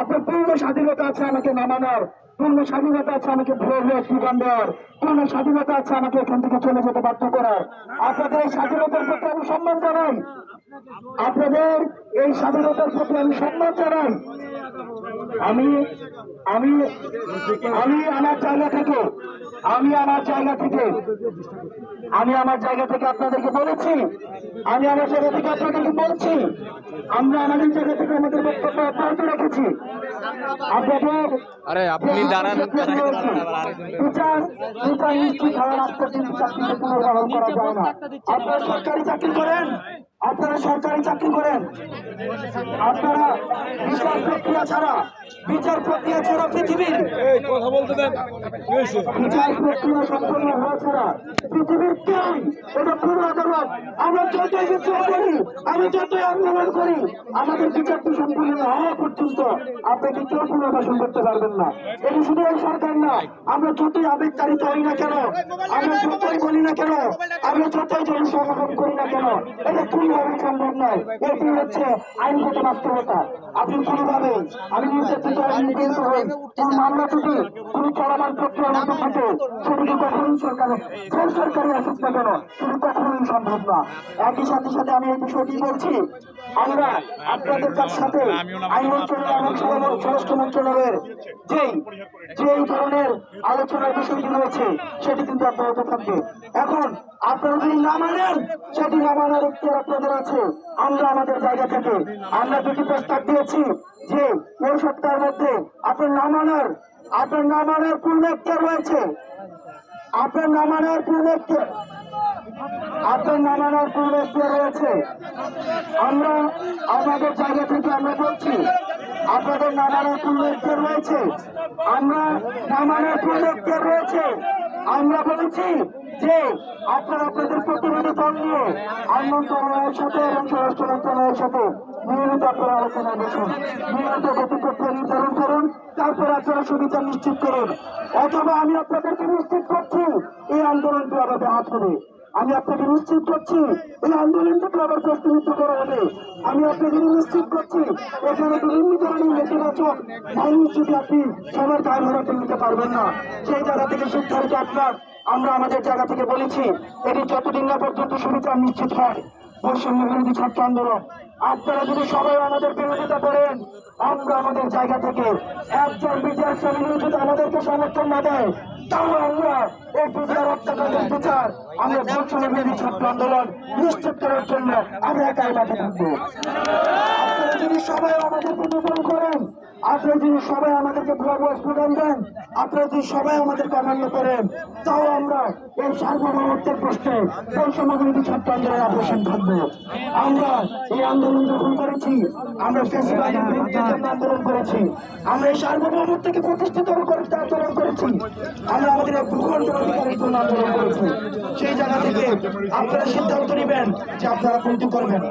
আপনার পূর্ণ স্বাধীনতা আছে আমাকে নামানোর, পূর্ণ স্বাধীনতা আছে আমাকে স্লোগান দেওয়ার, পূর্ণ স্বাধীনতা আছে আমাকে এখান থেকে চলে যেতে বাধ্য করার। আপনাদের এই স্বাধীনতার প্রতি আমি সম্মান জানাই, আপনাদের এই স্বাধীনতার প্রতি আমি সম্মান জানাই। আমি আমি আমি আমার জায়গা থেকে আমি আমার জায়গা থেকে আপনাদেরকে বলেছি, আমরা আমাদের জায়গা থেকে আমাদের বক্তব্য অব্যাহত রেখেছি। আপনাদের আপনি দাঁড়ান। আপনারা সরকারি চাকরি করেন, আপনারা বিচার প্রক্রিয়া ছাড়া পৃথিবীর কথা বলতে দেন। বিচার প্রক্রিয়া সম্পন্ন হওয়া ছাড়া পৃথিবীর কেউ এটা পুরো আদালত। আমরা যতই বিদ্রোহ করি, আমি যতই আন্দোলন করি, আমাদের বিচারটি সম্পূর্ণ হওয়া পর্যন্ত আপনাকে কেউ পুনর্বাসন করতে পারবেন না। এটি শুধু এই সরকার না, আমরা যতই আবেগতাড়িত হই না কেন, আমরা যতই বলি না কেন, আমরা যতই জনসংগঠন করি না কেন, এটা কোনোভাবে সম্ভব নয়। এটি হচ্ছে আইনগত বাস্তবতা। আপনি কোনোভাবে আমি নির্যাতিত হই, কোন মামলা থেকে কোন চলমান প্রক্রিয়ার মধ্যে থাকে, সেটিকে কখনোই সরকারি আসুক না কেন, সেটি কখনোই সম্ভব না। একই সাথে সাথে আমি এই বিষয়টি বলছি, আমরা আপনাদের সাথে আইন মন্ত্রণালয় এবং স্বরাষ্ট্র মন্ত্রণালয়ের যেই ধরনের আলোচনার বিষয়টি রয়েছে সেটি কিন্তু অব্যাহত থাকবে। এখন আপনারা যদি না মানেন, সেটি না মানার এখতিয়ার আপনাদের আছে। আমরা আমাদের জায়গা থেকে আমরা দুটি প্রস্তাব দিয়েছি যে এই সপ্তাহের মধ্যে আপনার না মানার পূর্ণ এখতিয়ার রয়েছে, আপনার না মানার পূর্ণ এখতিয়ার রয়েছে। আমরা আমাদের জায়গা থেকে আমরা বলছি, আপনাদের না মানার পূর্ণ এখতিয়ার রয়েছে, আমরা বলেছি যে আপনারা আপনাদের প্রতিনিধি দল নিয়ে আইন মন্ত্রণালয়ের সাথে এবং স্বরাষ্ট্র মন্ত্রণালয়ের সাথে নিয়মিত আপনারা আলোচনা বসুন, নিয়মিত গতি প্রক্রিয়া নির্ধারণ করুন, তারপর আপনারা সুবিচার নিশ্চিত করুন। অথবা আমি আপনাদেরকে নিশ্চিত করছি এই আন্দোলনটি আবার ব্যাহত হবে। আমি আপনাকে নিশ্চিত করছি এই আন্দোলনটাকে আবার প্রস্তুত করা হবে। আমি আপনাকে নিশ্চিত করছি এখানে বিভিন্ন ধরনের নেতিবাচক মানুষ যদি আপনি সবার দায় ভাড়াতে নিতে পারবেন না, সেই জায়গা থেকে সিদ্ধান্ত আপনার। আমরা আমাদের জায়গা থেকে বলেছি এটি যতদিন না পর্যন্ত সুবিচার নিশ্চিত হয়, বৈষম্য বিরোধী ছাত্র আন্দোলন, আপনারা যদি সবাই আমাদের বিরোধিতা করেন, আমরা আমাদের জায়গা থেকে একজন বিচার শ্রেণী যদি আমাদেরকে সমর্থন না দেয়, তাও আমরা এই বিচার হত্যাকাণ্ডের বিচার আমরা বৈষম্য বিরোধী ছাত্র আন্দোলন নিশ্চিত করার জন্য আমরা একাই মাঠে থাকবো। আপনারা যদি সবাই আমাদের প্রতিফলন করেন, আপনারা যদি সবাই আমাদেরকে স্লোগান দেন, আপনারা যদি সবাই আমাদেরকে অমান্য করেন, তাও আমরা এই সার্বভৌমত্বের প্রশ্নে বৈষম্য বিরোধী ছাত্র আন্দোলন অবসান থাকবো। আমরা এই আন্দোলন যখন করেছি, আমরা ফ্যাসিবাদের বিরুদ্ধে আন্দোলন করেছি, আমরা এই সার্বভৌমত্বকে প্রতিষ্ঠিত করতে আন্দোলন করেছি, আমরা আমাদের ভূখণ্ডের অধিকারের জন্য আন্দোলন করেছি। সেই জায়গা থেকে আপনারা সিদ্ধান্ত নেবেন যে আপনারা কোনটি করবেন।